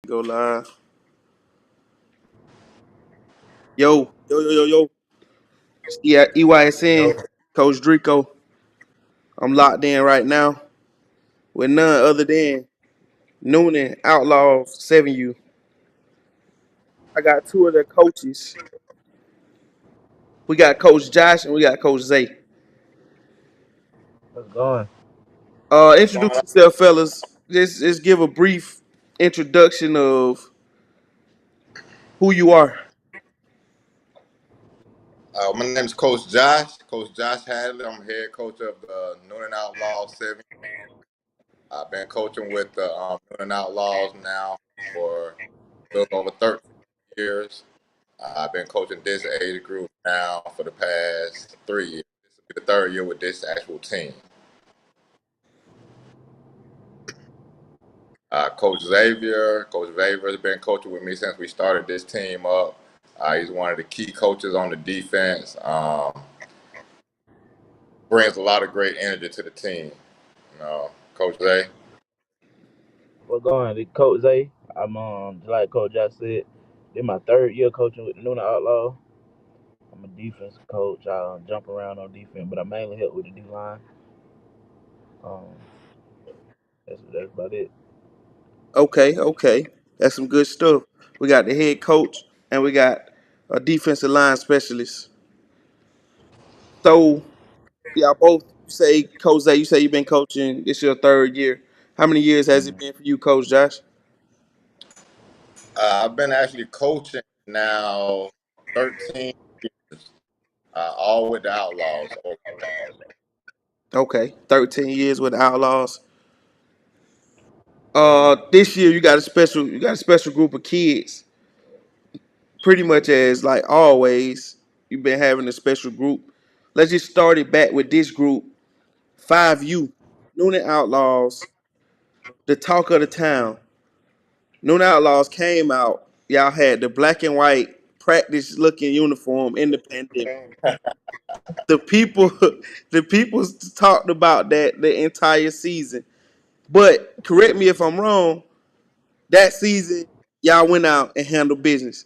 Go live. Yo. Yeah, Yo, EYSN, Coach Drico. I'm locked in right now with none other than Newnan Outlaws 7U. I got two of their coaches. We got Coach Josh and we got Coach Zay. what's going? Introduce yourself, fellas. Just give a brief introduction of who you are. My name is Coach Josh. Coach Josh Hadley. I'm head coach of the Newnan Outlaws 7. I've been coaching with the Newnan Outlaws now for a little over 13 years. I've been coaching this age group now for the past 3 years. This will be the third year with this actual team. Coach Xavier has been coaching with me since we started this team up. He's one of the key coaches on the defense. Brings a lot of great energy to the team. Coach Zay. What's going? This Coach Zay. I'm just like Coach Josh said. This my third year coaching with the Newnan Outlaw. I'm a defensive coach. I jump around on defense, but I mainly help with the D line. Um, that's about it. Okay. That's some good stuff. We got the head coach and we got a defensive line specialist. So y'all both say, Coach Zay, you say you've been coaching. It's your third year. How many years has it Mhm. been for you, Coach Josh? I've been actually coaching now 13 years, all with the Outlaws. Okay, 13 years with the Outlaws. This year you got a special group of kids. Pretty much as like always, you've been having a special group. Let's just start it back with this group. 5U, Newnan Outlaws, the talk of the town. Newnan Outlaws came out. Y'all had the black and white practice looking uniform in the pandemic. The people the people talked about that the entire season. But correct me if I'm wrong, that season y'all went out and handled business.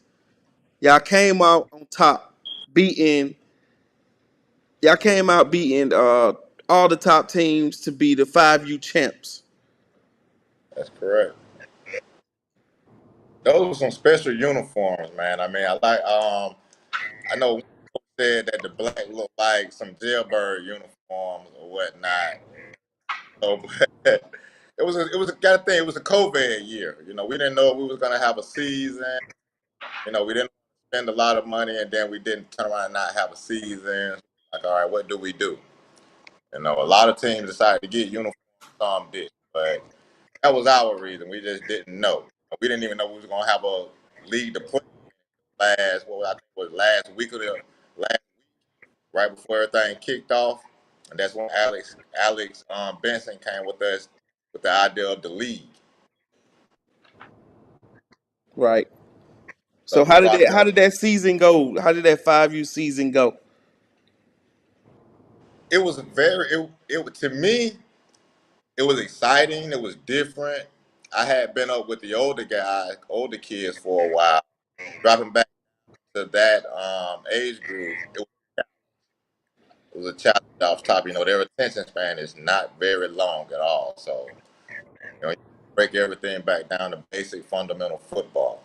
Y'all came out on top, beating y'all came out beating all the top teams to be the 5U champs. That's correct. Those were some special uniforms, man. I mean, I know one said that the black looked like some jailbird uniforms or whatnot. So, but gotta think it was a COVID year. We didn't know if we was gonna have a season. We didn't spend a lot of money, and then we didn't turn around and not have a season. Like, all right, what do we do? A lot of teams decided to get uniforms, some did, but that was our reason. We just didn't know. We didn't even know we was gonna have a league to play I think was last week of the last right before everything kicked off, and that's when Alex Benson came with us with the idea of the league. Right. So So the how process did that season go? How did that 5U season go? it was very it to me it was exciting. It was different. I had been up with the older kids for a while. Dropping back to that age group, it was a challenge off top. Their attention span is not very long at all. So, you break everything back down to basic fundamental football.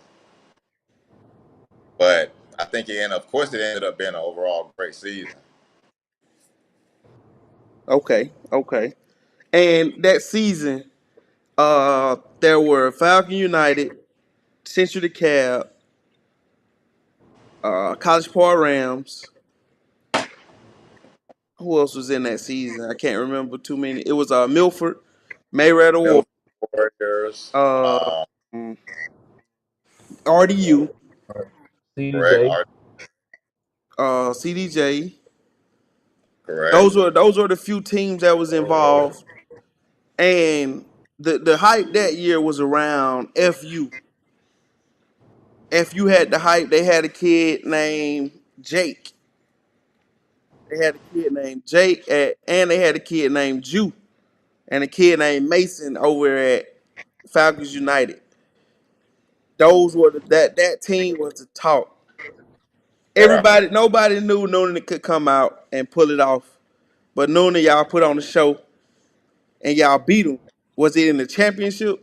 But I think of course, it ended up being an overall great season. Okay. And that season, there were Falcon United, Century Cab, College Park Rams. Who else was in that season? I can't remember too many. It was Milford, Mayweather War, Milford Warriors, uh, RDU, correct, CDJ. CDJ. correct. Those were the few teams that was involved, and the hype that year was around FU. FU had the hype. They had a kid named Jake. They had a kid named Jake, and they had a kid named Jew, and a kid named Mason over at Falcons United. Those were that team was the talk. Right. Nobody knew Noonan could come out and pull it off, but Noonan y'all put on the show and y'all beat them. Was it in the championship?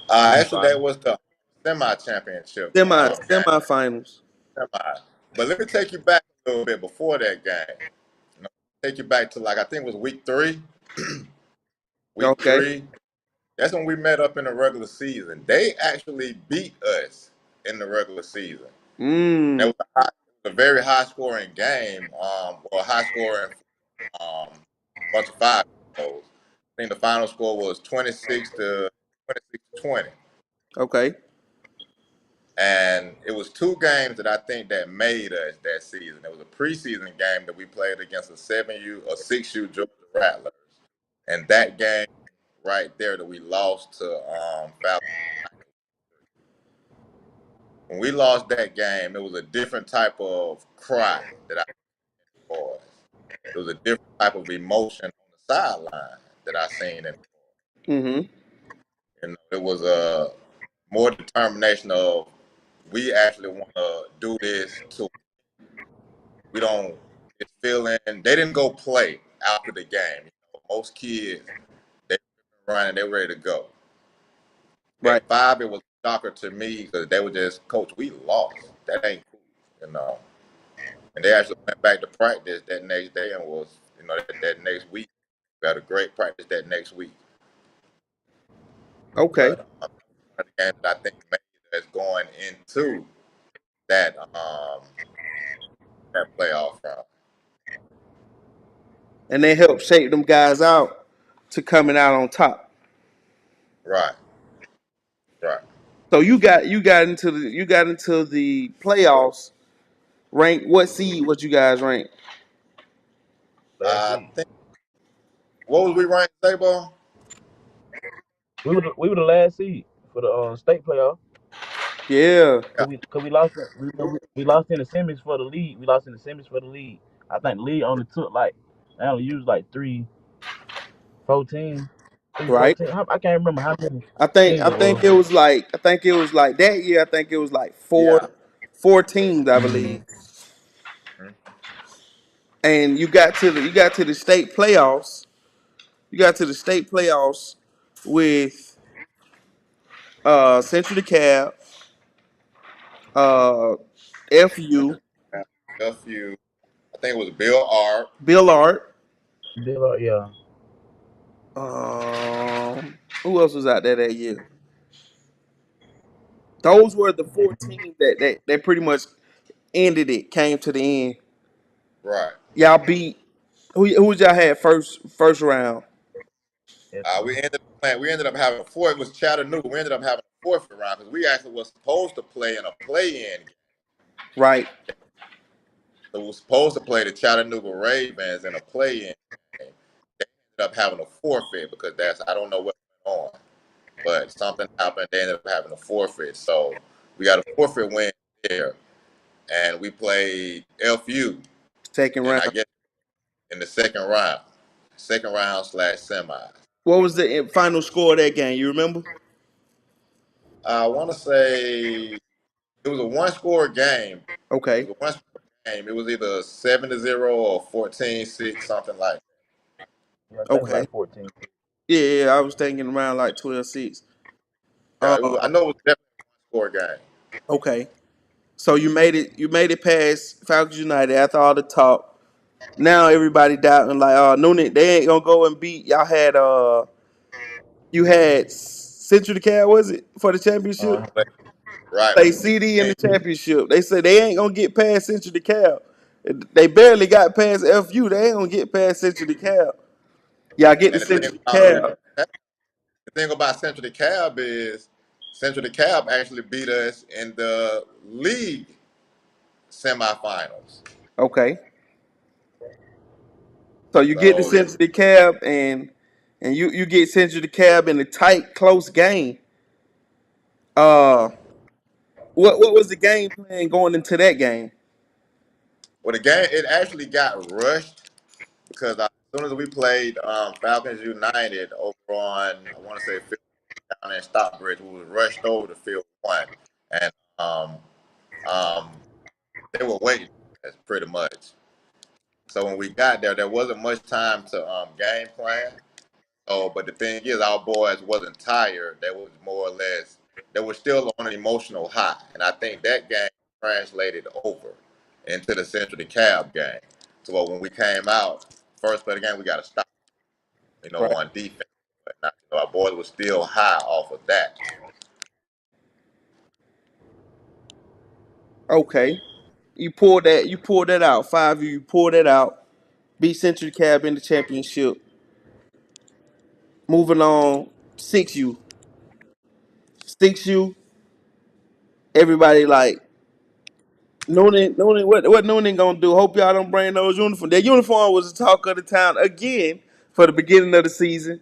Actually, that was the semi-championship game. Semifinals. Semi. But let me take you back a little bit before that game. You know, take you back to like I think it was week three. Week Okay. three. That's when we met up in the regular season. They actually beat us in the regular season. That Mm. was a very high scoring game. Or high scoring bunch of five goals. I think the final score was 26 to 20. Okay. And it was two games that I think that made us that season. It was a preseason game that we played against a 7U or 6U Georgia Rattlers. And that game right there that we lost to Falcons. When we lost that game, it was a different type of cry that I was. It was a different type of emotion on the sideline that I seen. And Mm-hmm. it was a more determination of we actually want to do this to we don't get feeling they didn't go play after the game. Most kids they running, they're ready to go. Right. At 5 it was a shocker to me because they were just, coach, we lost. That ain't cool, you know. And they actually went back to practice that next day and was, that next week. We had a great practice that next week. Okay. But one of the games that I think made us going into that that playoff run. And they helped shape them guys out to coming out on top. Right, right. So you got into the playoffs. Rank what seed? What you guys rank? Last I week. think what was we ranked, Sabre? We were the last seed for the state playoff. Yeah. Yeah, Cause we lost we lost in the semis for the league. We lost in the semis for the league. I think the league only took like they only used like 3-14, three Right. 14. I can't remember how many I think teams I it think was. it was like I think it was like that year. I think it was like yeah. four teams, I believe. Mhm. And you got to the state playoffs. You got to the state playoffs with Central DeKalb, uh, FU, A few. I think it was Bill R. Bill Art. Yeah, Who else was out there that year? Those were the four teams that pretty much ended it. Came to the end. Right. Y'all beat who y'all had first round? We ended up playing. We ended up having a four. It was Chattanooga. We ended up having a fourth round because we actually was supposed to play in a play-in game. Right. So we were supposed to play the Chattanooga Ravens in a play-in game. They ended up having a forfeit because I don't know what went on, but something happened. They ended up having a forfeit. So we got a forfeit win there, and we played FU, Second and I round. guess in the second round slash semis. What was the final score of that game? You remember? I want to say it was a one-score game. It Okay. was a one-score game. It was either 7-0 or 14-6, something like that. yeah, I think it was Okay. like 14. Yeah, yeah, I was thinking around like 12-6. Yeah, it was. I Uh, know it was definitely a one-score game. okay. So you made it past Falcons United after all the talk. Now everybody doubting like, Newnan, they ain't gonna go and beat. Y'all had you had Central DeKalb, was it, for the championship? Uh, Right. Play CD in And the championship. They said they ain't gonna get past Central DeKalb. They barely got past FU. They ain't gonna get past Central DeKalb. Y'all get to and Central DeKalb. the thing about Central DeKalb is Central DeKalb actually beat us in the league semifinals. Okay. So you get to So Central DeKalb and you get Central DeKalb in a tight, close game. Uh, what was the game plan going into that game? well, the game it actually got rushed because as soon as we played Falcons United over on I want to say 5th down in Stockbridge. We was rushed over to field one, and um, um, they were waiting. That's pretty much. So when we got there, there wasn't much time to game plan. So, but the thing is, our boys wasn't tired. They was more or less, they were still on an emotional high, and I think that game translated over into the Central DeKalb game. So when we came out, first play of the game, we got to stop, Right. on defense. But not, our boys were still high off of that. Okay. You pulled that out. 5U, you pulled that out. Beat Century Cab in the championship. Moving on, 6U. 6U, everybody like Newnan, what Newnan gonna do? Hope y'all don't bring those uniforms. That uniform was the talk of the town again for the beginning of the season.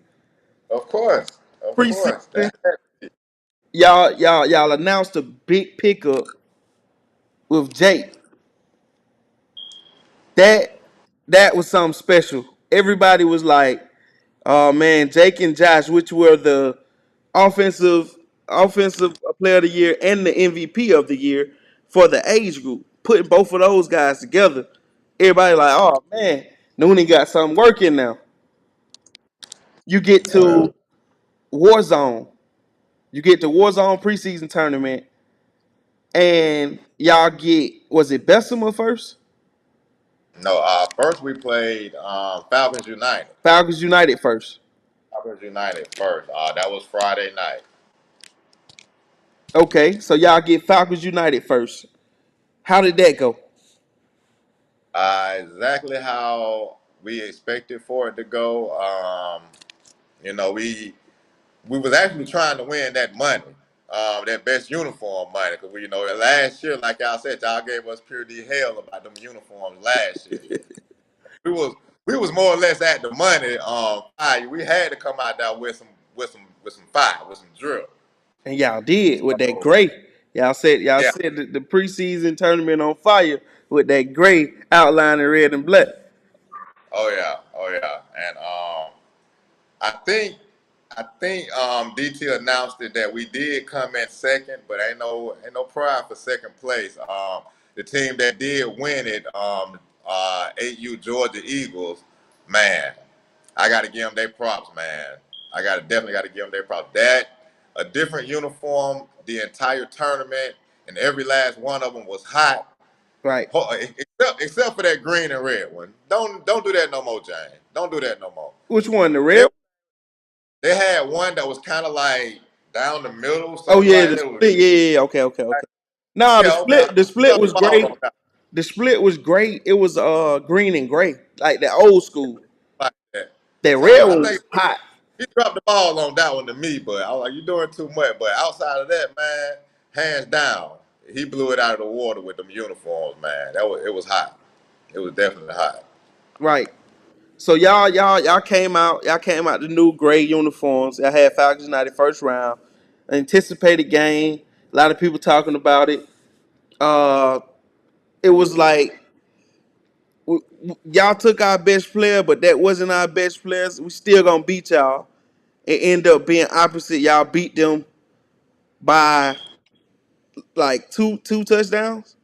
Of course, of course. Preseason, y'all announced a big pickup with Jake. That that was something special. Everybody was like, "Oh man, Jake and Josh, which were the offensive offensive player of the year and the MVP of the year for the age group. Putting both of those guys together, everybody like, oh man, Noonan got something working now. You get Oh yeah. to Warzone. You get to Warzone preseason tournament, and y'all get, was it Bessemer first? No, first we played Falcons United. Falcons United first. Falcons United first. That was Friday night. Okay, so y'all get Falcons United first. How did that go? Exactly how we expected for it to go. We was actually trying to win that money, that best uniform money, because last year, like y'all said, y'all gave us pure D hell about them uniforms last year. We was we was more or less at the money. Fire. We had to come out there with some fire, with some drill. And y'all did with that So gray. Y'all yeah, said the preseason tournament on fire with that gray outline in red and black. oh yeah, and I think DT announced it that we did come in second, but ain't no pride for second place. The team that did win it, 8U Georgia Eagles, man, I got to give them their props, man. Definitely got to give them their props. That a different uniform the entire tournament, and every last one of them was hot. Right. Except for that green and red one. Don't do that no more, Jane. Don't do that no more. Which one? The They red? they had one that was kind of like down the middle, Oh something yeah, like the that. It was, split. Yeah. Okay. Nah, the yeah, okay. I split. The split dropped the was ball great. on that The split was great. It was green and gray, like the old school. like that. That So red I one think was hot. he dropped the ball on that one to me, but I was like, "You doing too much." But outside of that, man, hands down, he blew it out of the water with them uniforms, man. It was hot. It was definitely hot. Right. So y'all came out. Y'all came out the new gray uniforms. Y'all had Falcons United first round. Anticipated game. A lot of people talking about it. Uh, it was like y'all took our best player, but that wasn't our best players. We still gonna beat y'all. It ended up being opposite. Y'all beat them by like two touchdowns.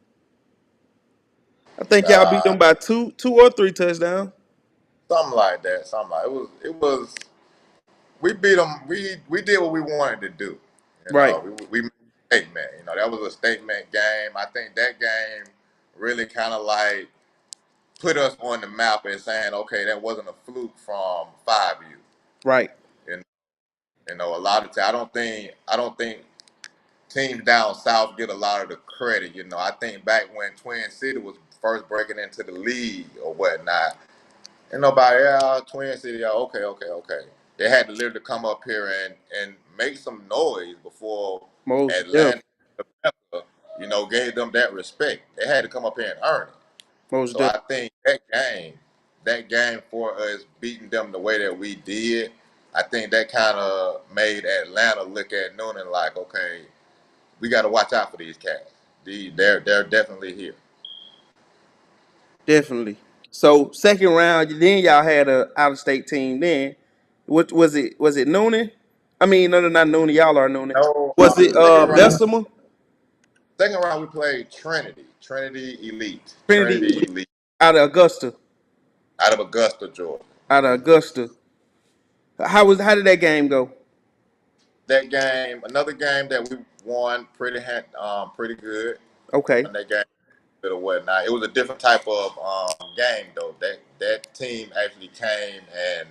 I think y'all beat Uh, them by two or three touchdowns. Something like that. Something like it was. We beat them. We did what we wanted to do. Right, We made a statement. That was a statement game. I think that game really kind of like put us on the map and saying, okay, that wasn't a fluke from 5U. right, And a lot of time, I don't think teams down south get a lot of the credit. I think back when Twin City was first breaking into the league or whatnot, and nobody, Twin City, okay. They had to literally come up here and make some noise before most Atlanta, def, gave them that respect. They had to come up here and earn it. most So def, I think that game for us beating them the way that we did, I think that kind of made Atlanta look at Newnan like, okay, we got to watch out for these cats. They're definitely here. definitely. So second round, then y'all had a out of state team. Then what was it? Was it Noonan? I mean, no, no, not Newnan. Y'all are Newnan. No, Was it second round. Bessemer? Second round we played Trinity. Trinity Elite. Trinity Trinity Elite out of Augusta. out of Augusta, Georgia. Out of Augusta. How did that game go? That game, another game that we won pretty good. Okay. Won that game or whatnot. It was a different type of game though. That team actually came and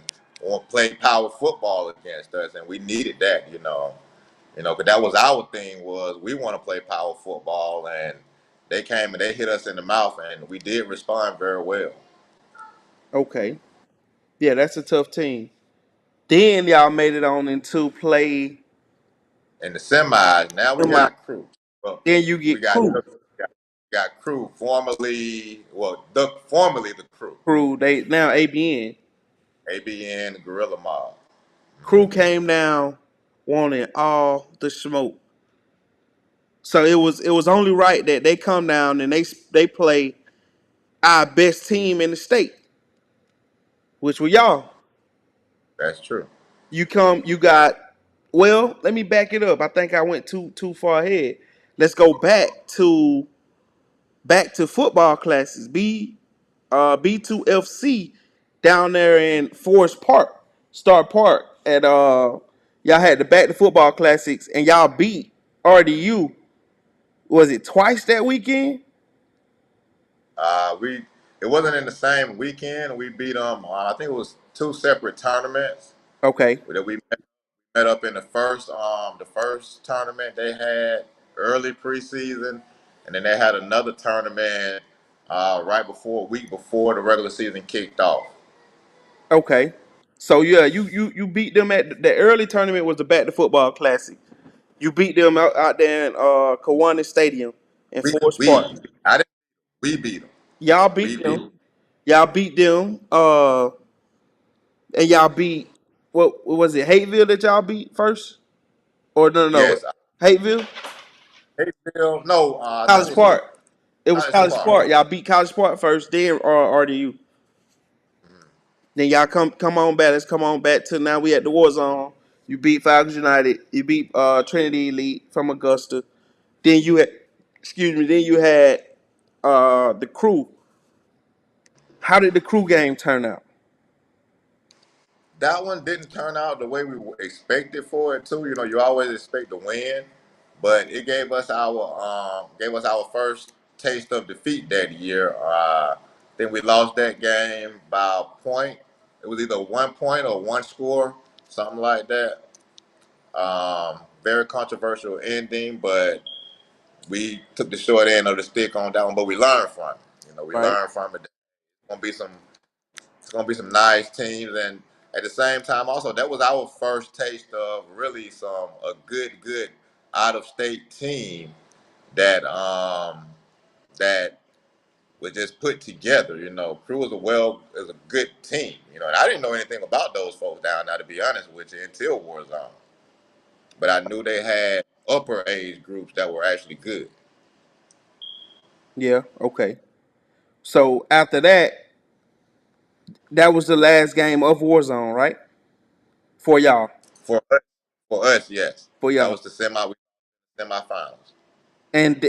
played power football against us, and we needed that. Because that was our thing was we want to play power football, and they came and they hit us in the mouth, and we did respond very well. Okay. Yeah, that's a tough team. Then y'all made it on into play In the semis, now we semi. got crew. Well, Then you we get got crew. got crew formerly the crew, Crew. They now ABN. ABN Gorilla Mob. Crew came down wanting all the smoke. So it was only right that they come down and they play our best team in the state, which were y'all. That's true. You got. Well, let me back it up. I think I went too far ahead. Let's go back to football classes. B2FC down there in Forest Park, Star Park, and y'all had the back to football classics, and y'all beat RDU. Was it twice that weekend? We It wasn't in the same weekend. We beat them. I think it was two separate tournaments Okay, that we met up in the first tournament they had early preseason, and then they had another tournament right before a week before the regular season kicked off. okay. So yeah, you beat them at the early tournament was the back to football classic. You beat them out there in Kiwanis Stadium in We Forest we Park. I didn't. We beat them. Y'all We beat beat. them. Y'all beat them. And y'all beat what was it? Hateville that y'all beat first, or no? Yes. Hateville, Hayfield. No. I think it College was Park. It was College College Park. Park. Y'all beat College Park first, then RDU. Then y'all come on back. Let's come on back to now. We at the War Zone. You beat Falcons United. You beat Trinity Elite from Augusta. Then you had, excuse me. Then you had the Crew. How did the Crew game turn out? That one didn't turn out the way we expected for it to. You always expect to win, but it gave us our first taste of defeat that year. Then we lost that game by a point. It was either 1 point or one score, something like that. Very controversial ending, but we took the short end of the stick on that one. But we learned from it. We Right. learned from it. Gonna be some It's gonna be some nice teams, and at the same time, also that was our first taste of really a good out of state team that was just put together. Crew is a good team. And I didn't know anything about those folks down there to be honest with you until Warzone, but I knew they had upper age groups that were actually good Yeah. Okay. So after that, that was the last game of Warzone, right? For y'all. for us. For us, yes, For that y'all. was the semifinals. And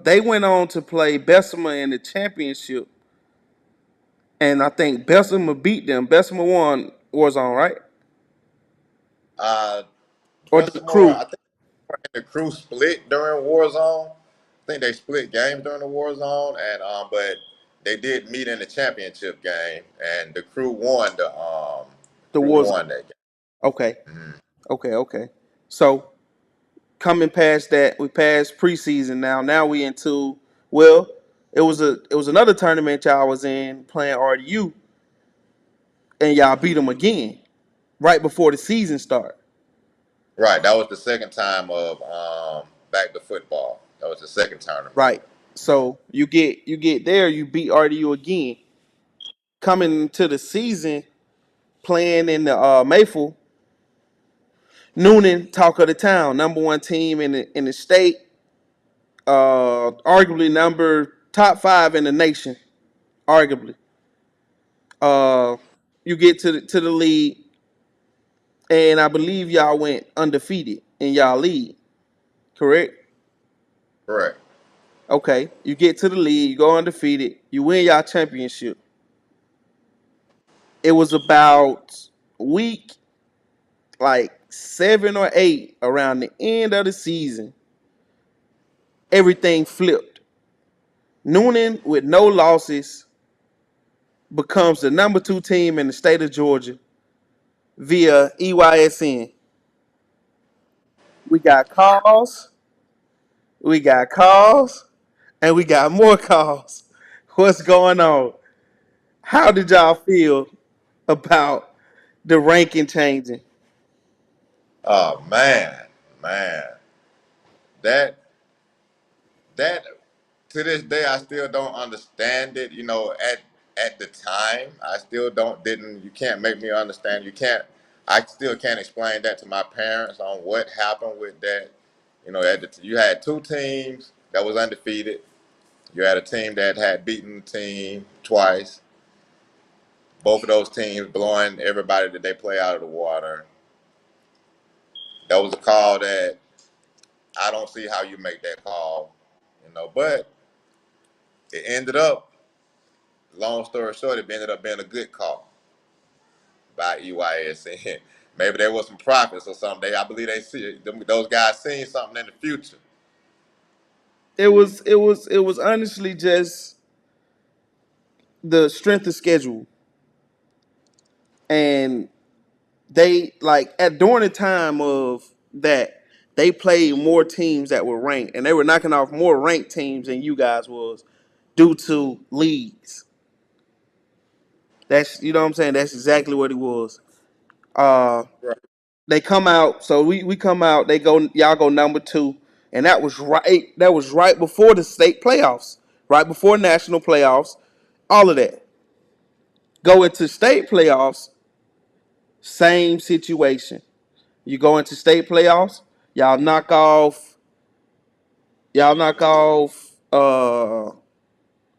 they went on to play Bessemer in the championship, and I think Bessemer beat them. Bessemer won Warzone, right? Uh, Or the Bessemer, Crew, I think the crew split during Warzone. I think they split games during the Warzone, and but they did meet in the championship game, and the crew won the Warzone. that Okay, game. okay. So coming past that, we passed preseason now. Now we into well, it was another tournament y'all was in playing RDU, and y'all beat them again right before the season started. Right, that was the second time of back to football. That was the second tournament. Right. So you get there, you beat RDU again. Coming to the season, playing in the Mayfield, Newnan, talk of the town, number one team in the state, arguably number top five in the nation, arguably. Uh, you get to the league, and I believe y'all went undefeated in y'all league. Correct? Correct. Okay. You get to the league, you go undefeated, you win y'all championship. It was about week like 7 or 8 around the end of the season. Everything flipped. Newnan with no losses becomes the number 2 team in the state of Georgia via EYSN. We got calls, we got calls, and we got more calls. What's going on? How did y'all feel about the ranking changing? Oh man, that that to this day I still don't understand it. At the time I still don't didn't. You can't make me understand. You can't. I still can't explain that to my parents on what happened with that. You had two teams that was undefeated. You had a team that had beaten the team twice. Both of those teams blowing everybody that they play out of the water. That was a call that I don't see how you make that call. But it ended up, long story short, it ended up being a good call by EYS. Maybe there was some profits or something. I believe those guys seen something in the future. It was honestly just the strength of schedule, and they like at during the time of that they played more teams that were ranked, and they were knocking off more ranked teams than you guys was due to leagues. That's you know what I'm saying. That's exactly what it was. Uh, Right. they come out, so we come out. They go, y'all go number 2, and that was right. That was right before the state playoffs, right before national playoffs, all of that. Go into state playoffs, same situation. You go into state playoffs, y'all knock off, y'all knock off.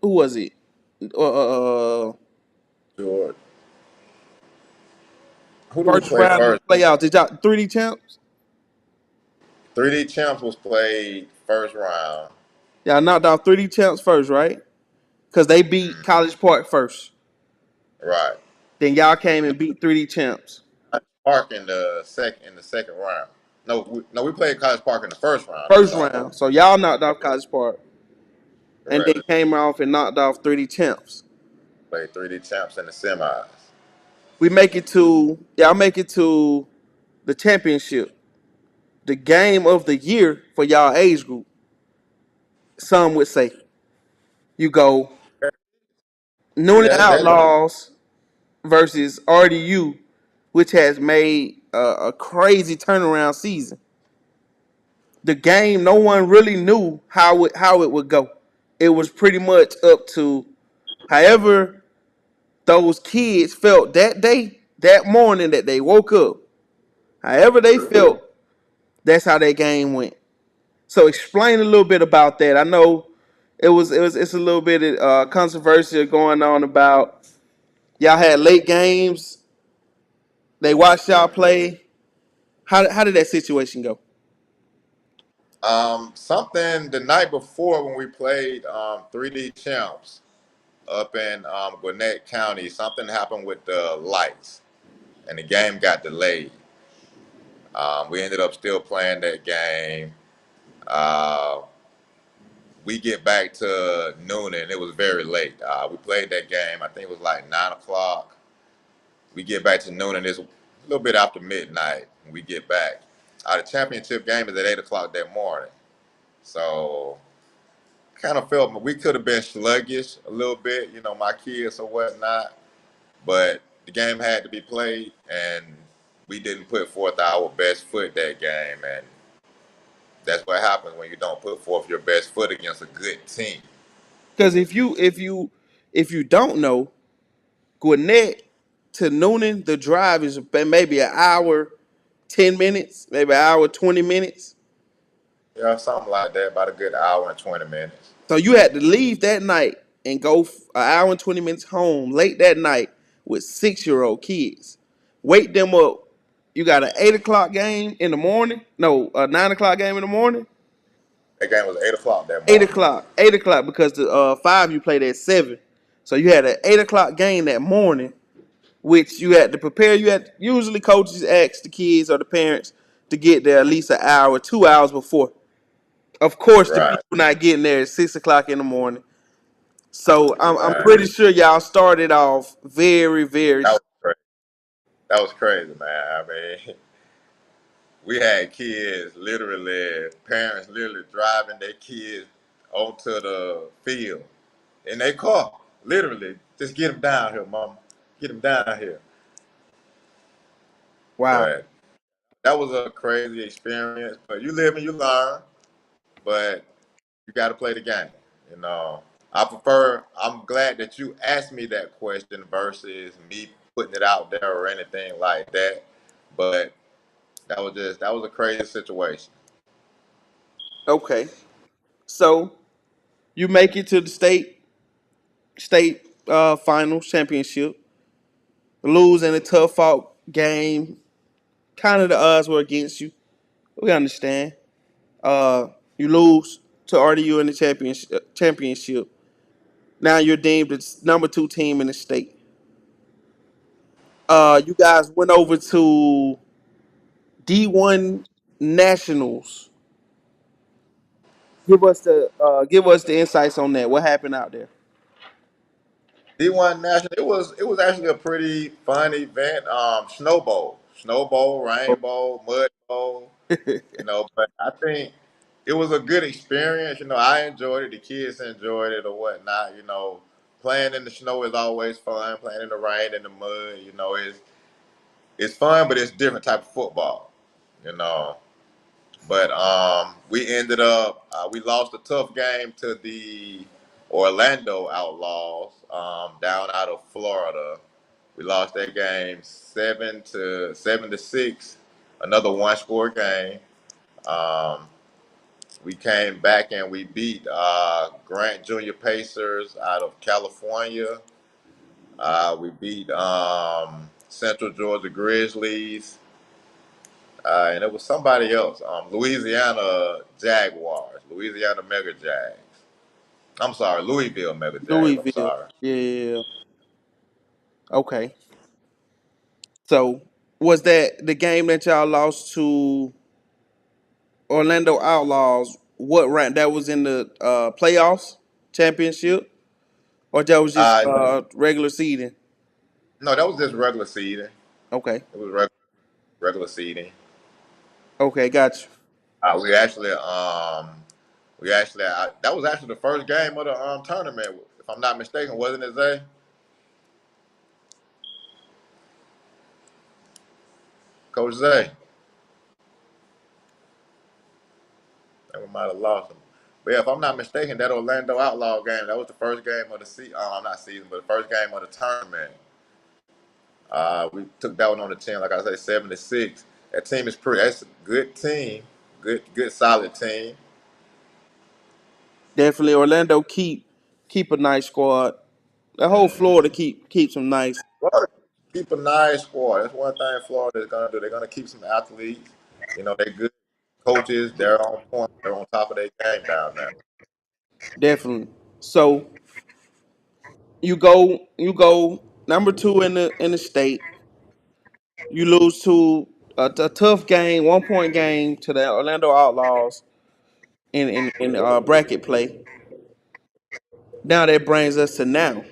Who was it? Uh, Sure. Who do we First play round of first? the playoffs. Did y'all 3D champs? 3D Champs was played first round. Y'all knocked off 3D champs first, right? Because they beat College Park first. Right. Then y'all came and beat 3D champs. Park in the second round. No, we played College Park in the first round. I'm First sorry. round. So y'all knocked off College Park. And then Correct. came off and knocked off 3D champs. Played 3D Champs in the semis. We make it to y'all make it to the championship. The game of the year for y'all age group. Some would say. You go Newnan Yeah, that Outlaws versus RDU, which has made a crazy turnaround season. The game, no one really knew how it would go. It was pretty much up to however those kids felt that day, that morning that they woke up. However they felt, that's how that game went. So explain a little bit about that. I know it's a little bit of controversy going on about y'all had late games. They watched y'all play. How did that situation go? something the night before when we played 3D Champs up in Gwinnett County, something happened with the lights, and the game got delayed. We ended up still playing that game. Uh, we get back to noon, and it was very late. We played that game. I think it was like 9 o'clock. We get back to noon, and it's a little bit after midnight. When we get back, the championship game is at 8 o'clock that morning. So kind of felt we could have been sluggish a little bit, my kids or whatnot. But the game had to be played, and we didn't put forth our best foot that game, and that's what happens when you don't put forth your best foot against a good team. Because if you don't know, Gwinnett to Noonan, the drive is maybe an hour, 10 minutes, maybe an hour, 20 minutes. Yeah, something like that, about a good hour and 20 minutes. So you had to leave that night and go an hour and 20 minutes home late that night with 6-year-old kids. Wake them up You got an 8 o'clock game in the morning. No, a 9 o'clock game in the morning. That game was 8 o'clock that Eight morning. o'clock. 8 o'clock because the five you played at 7. So you had an 8 o'clock game that morning, which you had to prepare. You had usually coaches ask the kids or the parents to get there at least an hour, 2 hours before. Of course, the Right, people not getting there at 6 o'clock in the morning. So I'm right. pretty sure y'all started off very, very That slow. was crazy. That was crazy, man. I mean, we had kids literally, parents literally driving their kids onto the field in their car. Literally, just get them down here, mama. Get them down here. Wow. But that was a crazy experience. But you live and you learn. But you got to play the game. You know, I prefer. I'm glad that you asked me that question versus me putting it out there or anything like that. But that was a crazy situation. Okay. So you make it to the state finals championship. Lose in a tough fought game. Kind of the odds were against you. We understand. Uh, you lose to RDU in the championship. Now you're deemed the number 2 team in the state. You guys went over to D1 Nationals. Give us the insights on that. What happened out there? D1 National. It was actually a pretty fun event. Snowball, rainbow, mud bowl. You know, but I think it was a good experience. You know, I enjoyed it. The kids enjoyed it or whatnot. You know, playing in the snow is always fun. Playing in the rain, in the mud, you know, it's fun, but it's different type of football. You know, but we ended up we lost a tough game to the Orlando Outlaws down out of Florida. We lost that game 7-6. Another one score game. Um, we came back and we beat Grant Junior Pacers out of California. We beat Central Georgia Grizzlies, and it was somebody else. Louisiana Jaguars, Louisiana Mega Jags. I'm sorry, Louisville Mega Jags. I'm Louisville. sorry. Yeah. Okay. So was that the game that y'all lost to Orlando Outlaws? What round? That was in the playoffs championship, or that was just Uh, regular seeding? no, that was just regular seeding. Okay. It was regular seeding. Okay. Got you. We actually that was actually the first game of the tournament, if I'm not mistaken, wasn't it, Zay? Coach Zay. And we might have lost him. But yeah, if I'm not mistaken, that Orlando Outlaw game, that was the first game of the season. Not season, but the first game of the tournament. We took that one on the chin, like I say, 7-6. That team is pretty. That's a good team, good solid team. Definitely, Orlando keep a nice squad. The whole Florida keeps them nice. Florida keep a nice squad. That's one thing Florida is gonna do. They're gonna keep some athletes. You know, they good coaches. They're on point. They're on top of their game down there. Definitely. So you go number 2 in the state. You lose to a tough game, 1 point game to the Orlando Outlaws in bracket play. Now that brings us to now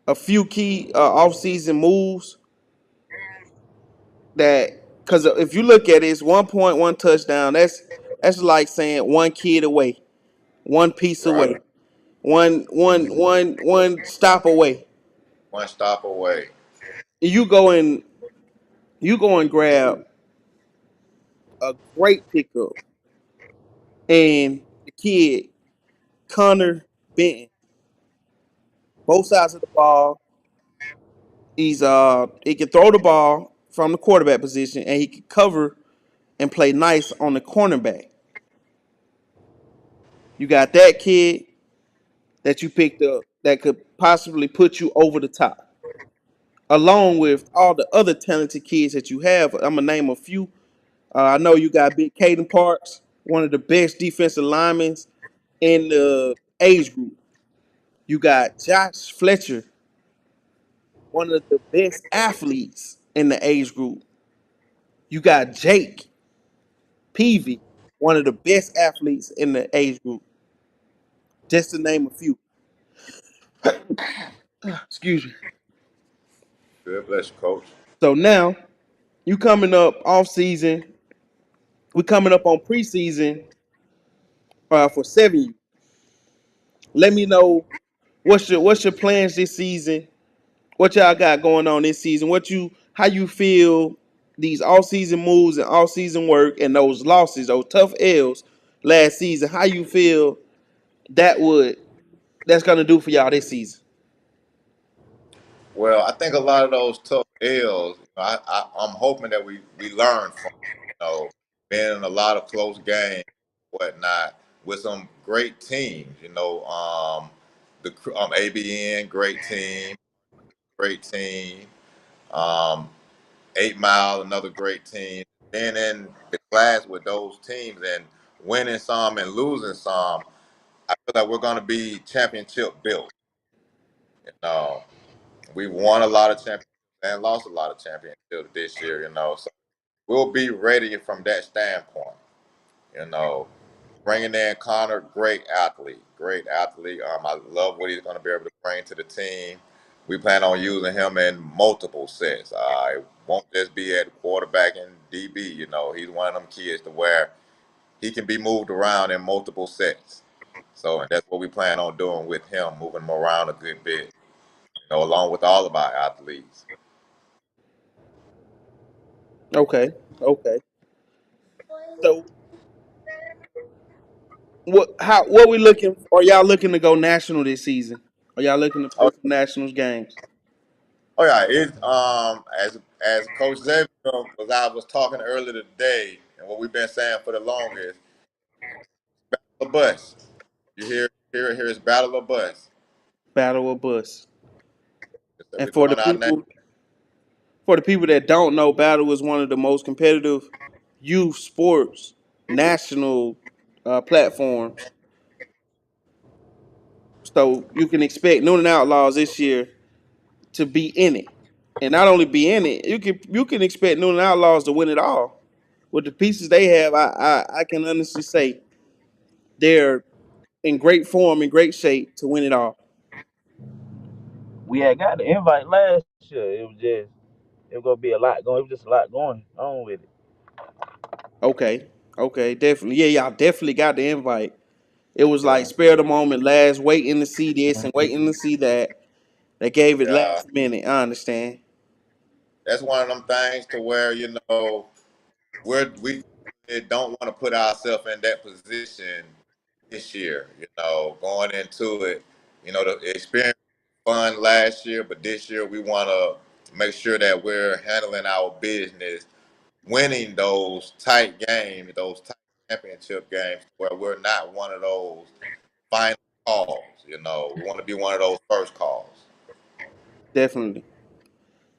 a few key offseason moves that because if you look at it, it's 1 point, 1 touchdown. That's like saying one kid away, one piece Right. away, one stop away. One stop away. You go and grab a great pickup and the kid Connor Benton, both sides of the ball. He can throw the ball from the quarterback position and he can cover and play nice on the cornerback. You got that kid that you picked up that could possibly put you over the top. along with all the other talented kids that you have. I'm gonna name a few. I know you got Big Caden Parks, one of the best defensive linemen in the age group. You got Josh Fletcher, one of the best athletes in the age group. You got Jake Peavy, one of the best athletes in the age group. Just to name a few. Excuse me. Good, bless you, coach. So now you coming up off season. We coming up on preseason for 7U. Let me know what's your plans this season. What y'all got going on this season? How you feel these all season moves and all season work and those losses, those tough L's last season. How you feel that would that's gonna do for y'all this season? Well, I think a lot of those tough L's, I'm hoping that we learn from, being in a lot of close games, whatnot, with some great teams. ABN, great team. Um, 8 Mile, another great team. Being in the class with those teams and winning some and losing some, I feel like we're going to be championship built. You know, we won a lot of championships and lost a lot of championships this year. So we'll be ready from that standpoint. You know, bringing in Connor, great athlete, great athlete. I love what he's going to be able to bring to the team. We plan on using him in multiple sets. It won't just be at quarterback and DB. He's one of them kids to where he can be moved around in multiple sets. So, and that's what we plan on doing with him, moving him around a good bit. Along with all of our athletes. Okay, okay. So what we looking? Are y'all looking to go national this season? Are y'all looking to play Oh, some nationals games? oh yeah, as Coach Xavier, as I was talking earlier today, and what we've been saying for the longest, the bus. You hear it's battle of bus. Battle or bus. So And we're throwing our name. for the people that don't know, Battle is one of the most competitive youth sports national platforms. So you can expect Newnan Outlaws this year to be in it, and not only be in it, you can expect Newnan Outlaws to win it all. With the pieces they have, I can honestly say they're in great form, in great shape to win it all. We had got the invite last year. It was gonna be a lot going. It was just a lot going on with it. Okay, okay, definitely, yeah, y'all definitely got the invite. It was like Yeah, spare the moment, last waiting to see this and waiting to see that. They gave it yeah. last minute. I understand. That's one of them things to where we don't want to put ourselves in that position this year. Going into it, the experience was fun last year, but this year we want to make sure that we're handling our business, winning those tight games, those tight championship games, where we're not one of those final calls. We want to be one of those first calls. Definitely.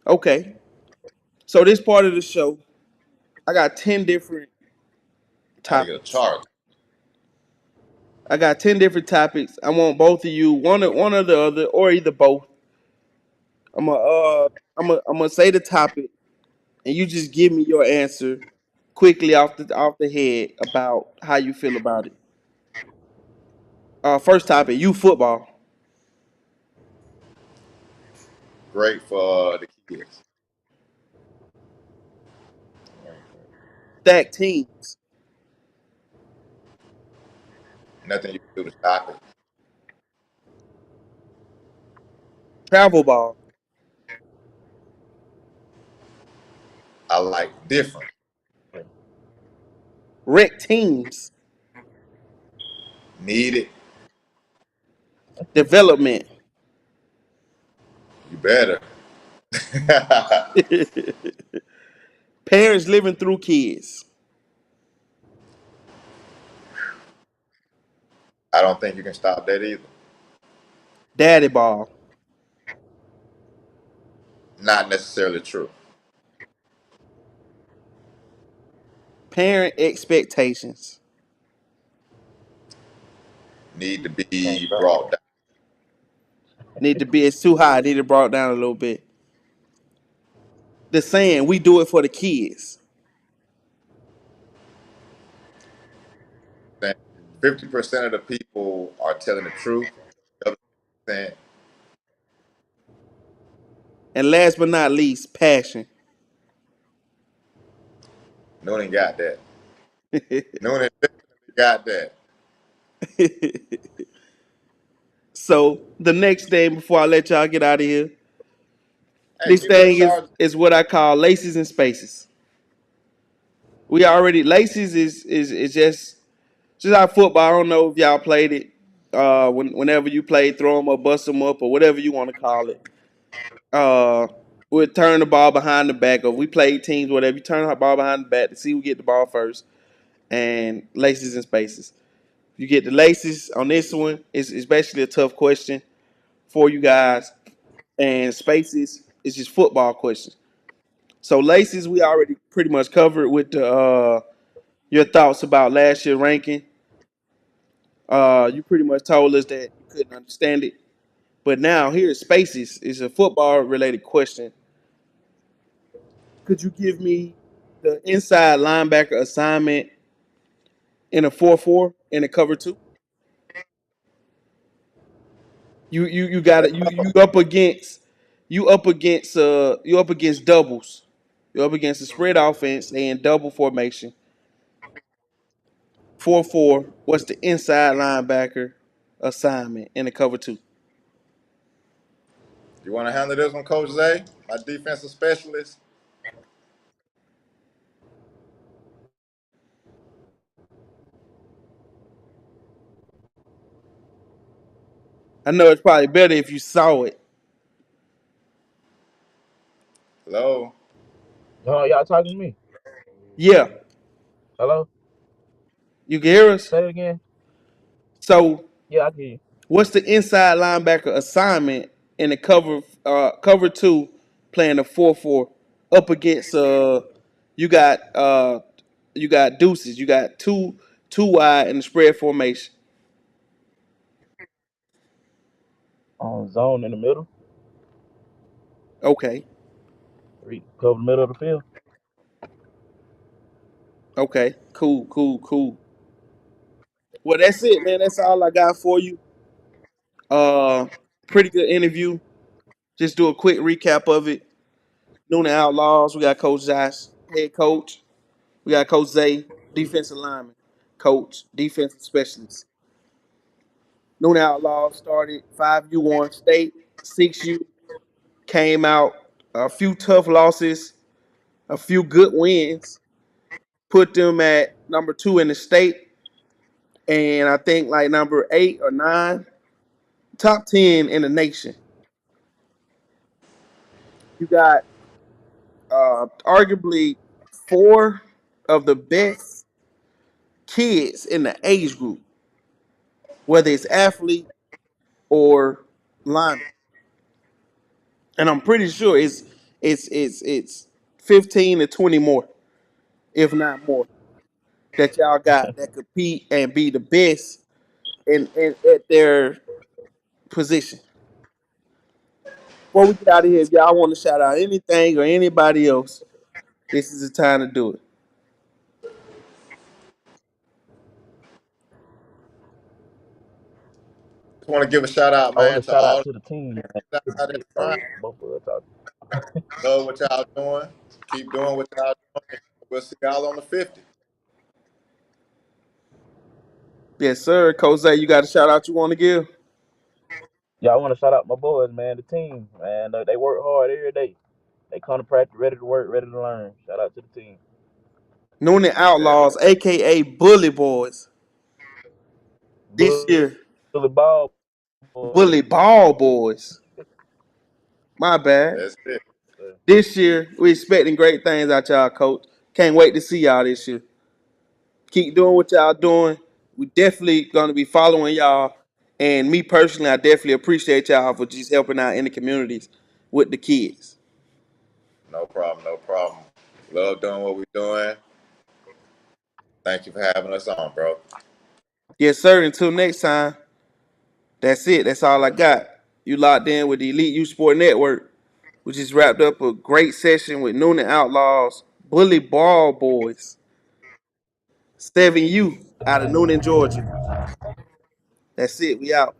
Okay. So this part of the show, I got 10 different I got to get a topics. chart. I got 10 different topics. I want both of you, one or the other, or either both. I'm gonna I'm gonna say the topic, and you just give me your answer quickly off the head about how you feel about it. First topic, you football, Great for the kids. stack teams, Nothing you can do to stop it. travel ball, I like different. rec teams, Need it. development. You better. Parents living through kids, I don't think you can stop that either. daddy ball, not necessarily true. Parent expectations Need to Can't be stop. brought down. need to be, it's too high. Need to brought down a little bit. The saying, we do it for the kids. 50% of the people are telling the truth. The other 50%, And last but not least, passion. Noonan got that. Noonan definitely got that. So the next thing before I let y'all get out of here, Hey, this keep that thing charge. is what I call laces and spaces. We already laces is just like football. I don't know if y'all played it. Whenever you play, throw them or bust them up or whatever you want to call it. Uh, we'd turn the ball behind the back, or we played teams, whatever. You turn the ball behind the back to see who get the ball first, and laces and spaces. You get the laces on this one. It's basically a tough question for you guys, and spaces is just football questions. So laces, we already pretty much covered with the your thoughts about last year ranking. You pretty much told us that you couldn't understand it. But now here's spaces. It's a football related question. Could you give me the inside linebacker assignment in a 4-4 in a cover two? You got it. You up against doubles. You're up against a spread offense and double formation. 4-4. What's the inside linebacker assignment in a cover two? You want to handle this one, Coach Zay, my defensive specialist? I know it's probably better if you saw it. Hello? No, y'all talking to me? Yeah, Hello? you can hear us. Say it again. So Yeah, I can hear you. what's the inside linebacker assignment in the cover two playing the 4-4 up against you got uh you got deuces, you got two wide in the spread formation. On zone in the middle. Okay, Cover the middle of the field. okay, cool. Well, that's it, man. That's all I got for you. Uh, Pretty good interview. Just do a quick recap of it. Newnan Outlaws. We got Coach Josh, head coach. We got Coach Zay, defensive lineman, coach, defensive specialist. Newnan Outlaws started 5U on state, 6U came out, a few tough losses, a few good wins, put them at number 2 in the state, and I think like number 8 or 9, top 10 in the nation. You got arguably 4 of the best kids in the age group, whether it's athlete or lineman. And I'm pretty sure it's 15 to 20 more, if not more, that y'all got that compete and be the best in at their position. Before we get out of here, if y'all want to shout out anything or anybody else, this is the time to do it. Just want to give a shout out, I want man, to to shout all out the to the team, man. guys Good to out see there it. trying. So both of us talking. Love what y'all doing. Keep doing what y'all doing. We'll see y'all on the 50. Yes, sir. Jose, you got a shout out you want to give? Yeah, I want to shout out my boys, man. The team, man. They work hard every day. They come to practice, ready to work, ready to learn. Shout out to the team. Newnan That, Outlaws, aka Bully Boys. This Bully year, ball boys. Bully Ball Boys. My bad. that's it. This year, we expecting great things out y'all, coach. Can't wait to see y'all this year. Keep doing what y'all doing. We definitely gonna be following y'all. And me personally, I definitely appreciate y'all for just helping out in the communities with the kids. No problem. No problem. Love doing what we're doing. Thank you for having us on, bro. Yes, sir. Until next time, that's it. That's all I got. You locked in with the Elite U Sport Network. We just wrapped up a great session with Newnan Outlaws, Bully Ball Boys, 7U out of Newnan, Georgia. That's it. We out.